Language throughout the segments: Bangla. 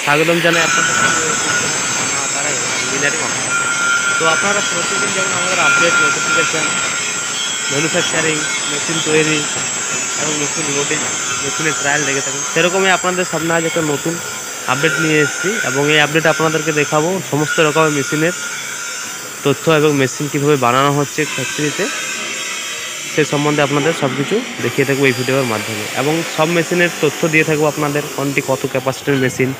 স্বাগতম জানাই আপনাদের তারা ইঞ্জিনিয়ারিং অফিস। তো আপনারা প্রতিদিন যেমন আমাদের আপডেট নোটিফিকেশান ম্যানুফ্যাকচারিং মেশিন তৈরি এবং মেশিন লোডিং মেশিনের ট্রায়াল দেখে থাকেন, সেরকমই আপনাদের সামনে আজ একটা নতুন আপডেট নিয়ে এসেছি এবং এই আপডেট আপনাদেরকে দেখাবো সমস্ত রকমের মেশিনের তথ্য এবং মেশিন কীভাবে বানানো হচ্ছে ফ্যাক্টরিতে, সে সম্বন্ধে আপনাদের সব কিছু দেখিয়ে থাকবো এই ভিডিওর মাধ্যমে এবং সব মেশিনের তথ্য দিয়ে থাকবো আপনাদের, কোনটি কত ক্যাপাসিটির মেশিন,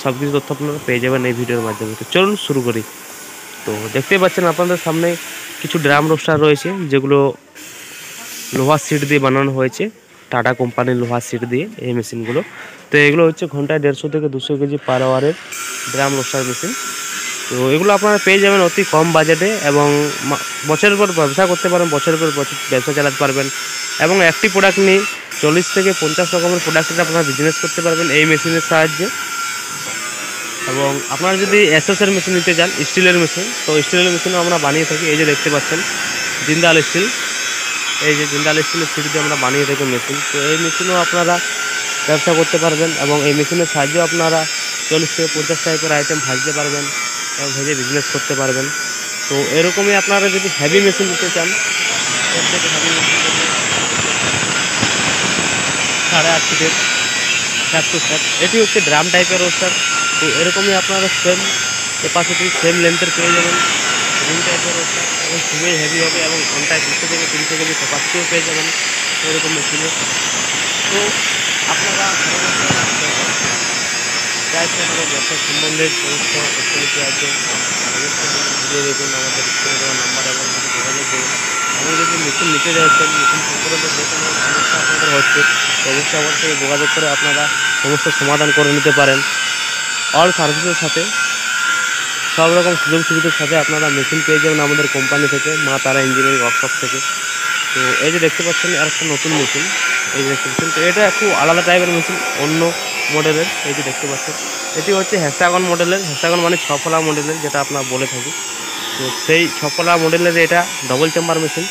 সব কিছু তথ্য আপনারা পেয়ে যাবেন এই ভিডিওর মাধ্যমে। তো চলুন শুরু করি। তো দেখতেই পাচ্ছেন আপনাদের সামনে কিছু ড্রাম রোস্টার রয়েছে, যেগুলো লোহার সিট দিয়ে বানানো হয়েছে, টাটা কোম্পানির লোহার সিট দিয়ে এই মেশিনগুলো। তো এগুলো হচ্ছে ঘন্টায় 150 থেকে 200 কেজি পার আওয়ারের ড্রাম রোস্টার মেশিন। তো এগুলো আপনারা পেয়ে যাবেন অতি কম বাজেটে এবং বছরের পর ব্যবসা করতে পারেন, বছরের পর বছর ব্যবসা চালাতে পারবেন এবং একটি প্রোডাক্ট নিয়ে 40 থেকে 50 রকমের প্রোডাক্টের আপনারা বিজনেস করতে পারবেন এই মেশিনের সাহায্যে। এবং আপনারা যদি এসএসের মেশিন নিতে চান, স্টিলের মেশিন, তো স্টিলের মেশিনও আমরা বানিয়ে থাকি। এই যে দেখতে পাচ্ছেন জিন্দাল স্টিল, এই যে জিন্দাল স্টিলের সিট দিয়ে আমরা বানিয়ে থাকি মেশিন। তো এই মেশিনও আপনারা ব্যবসা করতে পারবেন এবং এই মেশিনের সাহায্যে আপনারা 40 থেকে 50 টাইপের আইটেম ভাজতে পারবেন এবং ভেজে বিজনেস করতে পারবেন। তো এরকমই আপনারা যদি হেভি মেশিন নিতে চান, এর থেকে হেভি মেশিন 8.5 ফিটের স্যাপ টু স্যাপ, এটি হচ্ছে ড্রাম টাইপের রোস্টার। তো এরকমই আপনারা সেম ক্যাপাসিটি সেম লেন্থের পেয়ে যাবেন রিং টাইপের রোস্টার এবং খুবই হেভি হবে এবং ঘন্টায় 200 থেকে 300 কেজি ক্যাপাসিটিও পেয়ে যাবেন এরকম মেশিনে। তো আপনারা চাইছেন এবং ব্যবসার সম্বন্ধে সমস্ত অর্থনীতি আছে, বুঝিয়ে দেখুন আমাদের স্ক্রিনে দেওয়া নাম্বার এবং যোগাযোগ করুন। এবং যদি মেশিন নিতে চাইছেন, মেশিন সংক্রান্ত যে কোনো সমস্যা আপনাদের হচ্ছে, তো অবশ্যই আমার থেকে যোগাযোগ করে আপনারা সমস্যার সমাধান করে নিতে পারেন। অল সার্ভিসের সাথে সব রকম সুযোগ সুবিধার সাথে আপনারা মেশিন পেয়ে যাবেন আমাদের কোম্পানি থেকে, মা তারা ইঞ্জিনিয়ারিং ওয়ার্কশপ থেকে। তো এই যে দেখতে পাচ্ছেন আর একটা নতুন মেশিন, এই যে দেখতে পাচ্ছেন, তো এটা একটু আলাদা টাইপের মেশিন, অন্য মডেলের। এই যে দেখতে পাচ্ছেন এটি হচ্ছে হেক্সাগন মডেলের, হেক্সাগন মানে 6 ফলা মডেলের, যেটা আপনারা বলে থাকি। তো সেই 6 ফলা মডেলের এটা ডবল চেম্বার মেশিন,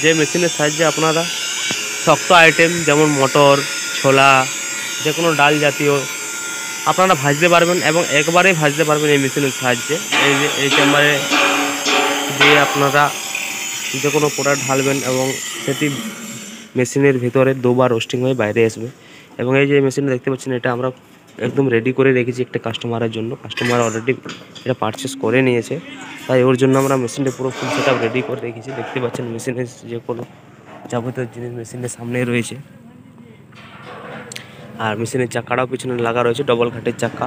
যে মেশিনের সাহায্যে আপনারা শক্ত আইটেম যেমন মটর, ছোলা, যে কোনো ডাল জাতীয় আপনারা ভাজতে পারবেন এবং একবারেই ভাজতে পারবেন এই মেশিনের সাহায্যে। এই যে এই চেম্বারে দিয়ে আপনারা যে কোনো প্রোডাক্ট ঢালবেন এবং সেটি মেশিনের ভিতরে দুবার রোস্টিং হয়ে বাইরে আসবে। এবং এই যে মেশিন দেখতে পাচ্ছেন, এটা আমরা একদম রেডি করে রেখেছি একটা কাস্টমারের জন্য। কাস্টমার অলরেডি এটা পারচেস করে নিয়েছে, তাই ওর জন্য আমরা মেশিনটা পুরো ফুল সেটআপ রেডি করে রেখেছি। দেখতে পাচ্ছেন মেশিনের যে কোনো যাবতীয় জিনিস মেশিনের সামনেই রয়েছে। আর মেশিনের চাকাটাও পিছনে লাগা রয়েছে, ডবল ঘাটের চাকা।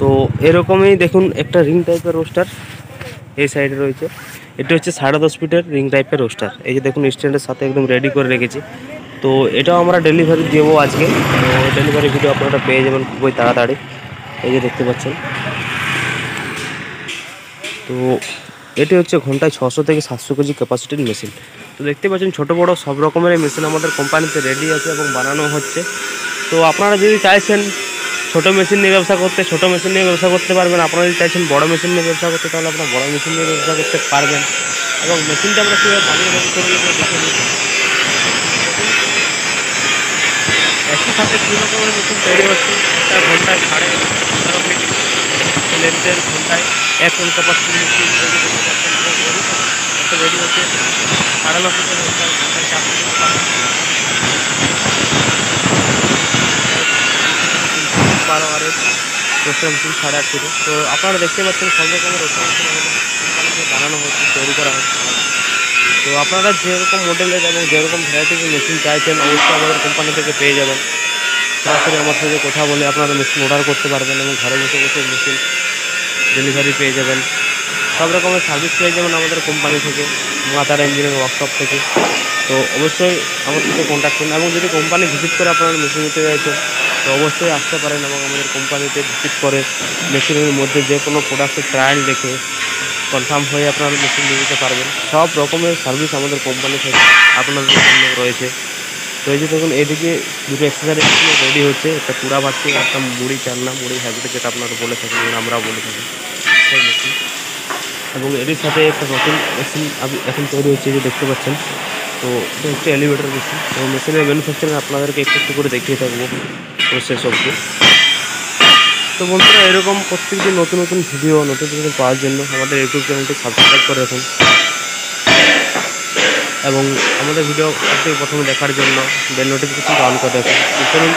তো এরকমই দেখুন একটা রিং টাইপের রোস্টার এই সাইডে রয়েছে, এটা হচ্ছে 10.5 ফিটের রিং টাইপের রোস্টার। এই যে দেখুন স্ট্যান্ডের সাথে একদম রেডি করে রেখেছি। তো এটাও আমরা ডেলিভারি দেবো আজকে, তো ডেলিভারি ভিডিও আপনারা পেয়ে যাবেন খুবই তাড়াতাড়ি। এই যে দেখতে পাচ্ছেন, তো এটি হচ্ছে ঘন্টায় 600 থেকে 700 কেজি ক্যাপাসিটির মেশিন। তো দেখতে পাচ্ছেন ছোটো বড়ো সব রকমের মেশিন আমাদের কোম্পানিতে রেডি আছে এবং বানানো হচ্ছে। তো আপনারা যদি চাইছেন ছোটো মেশিন নিয়ে ব্যবসা করতে, ছোটো মেশিন নিয়ে ব্যবসা করতে পারবেন। আপনারা যদি চাইছেন বড়ো মেশিন নিয়ে ব্যবসা করতে, তাহলে আপনারা বড়ো মেশিন নিয়ে ব্যবসা করতে পারবেন। এবং মেশিনটা আমরা কীভাবে বানিয়ে রেডি করে নেবো দেখে নিই। একই সাথে কী রকমের মেশিন তৈরি হচ্ছে, একটা ঘন্টায় 11.5 ফিট লেন্থের, ঘন্টায় 1 টন ক্যাপাসিটির মেশিন তৈরি করতে পারছেন। একটা রেডি হচ্ছে 9.5 ফিটের ঘন্টায় 4 ফিটের পার আওয়ারের রোস্টার মেশিন 8.5 ফিটে। তো আপনারা দেখতে পাচ্ছেন সব রকমের রোস্টার মেশিন আমাদের কোম্পানিতে বানানো হচ্ছে, তৈরি করা হচ্ছে। তো আপনারা যেরকম মডেলের এবং যেরকম ভ্যারাইটির মেশিন চাইছেন, অবশ্যই আমাদের কোম্পানি থেকে পেয়ে যাবেন। সরাসরি আমার সাথে কথা বলে আপনারা মেশিন অর্ডার করতে পারবেন এবং ঘরে বসে বসে মেশিন ডেলিভারি পেয়ে যাবেন। সব রকমের সার্ভিস পেয়ে যাবেন আমাদের কোম্পানি থেকে, মা তারা ইঞ্জিনিয়ারিং ওয়ার্কশপ থেকে। তো অবশ্যই আমার সাথে কন্ট্যাক্ট করুন এবং যদি কোম্পানি ভিজিট করে আপনারা মেশিন নিতে চাইছেন, তো অবশ্যই আসতে পারেন এবং আমাদের কোম্পানিতে ভিজিট করে মেশিনের মধ্যে যে কোনো প্রোডাক্টের ট্রায়াল দেখে কনফার্ম হয়ে আপনারা মেশিন নিয়ে নিতে পারবেন। সব রকমের সার্ভিস আমাদের কোম্পানি থেকে আপনাদের জন্য রয়েছে। তো এই যে দেখুন এইদিকে দুটো এক্সারসাইজ রেডি হচ্ছে, একটা কুড়া ভাতটি, একটা মুড়ি চান্না, মুড়ি হ্যাবিট, যেটা আপনারা বলে থাকেন এবং আমরাও বলে থাকি সেই মেশিন। এবং এর সাথে একটা নতুন মেশিন এখন তৈরি হচ্ছে, যে দেখতে পাচ্ছেন। তো এটা হচ্ছে এলিভেটর মেশিন। তো মেশিনের ম্যানুফ্যাকচারিং আপনাদেরকে একটু একটু করে দেখিয়ে থাকবো প্রসেস অবধি। তো বন্ধুরা, এরকম প্রত্যেকদিন নতুন নতুন ভিডিও নোটিফিকেশন পাওয়ার জন্য আমাদের ইউটিউব চ্যানেলটি সাবস্ক্রাইব করে রাখুন এবং আমাদের ভিডিও প্রথমে দেখার জন্য বেল নোটিফিকেশনটা অন করে রাখুন। তো চলুন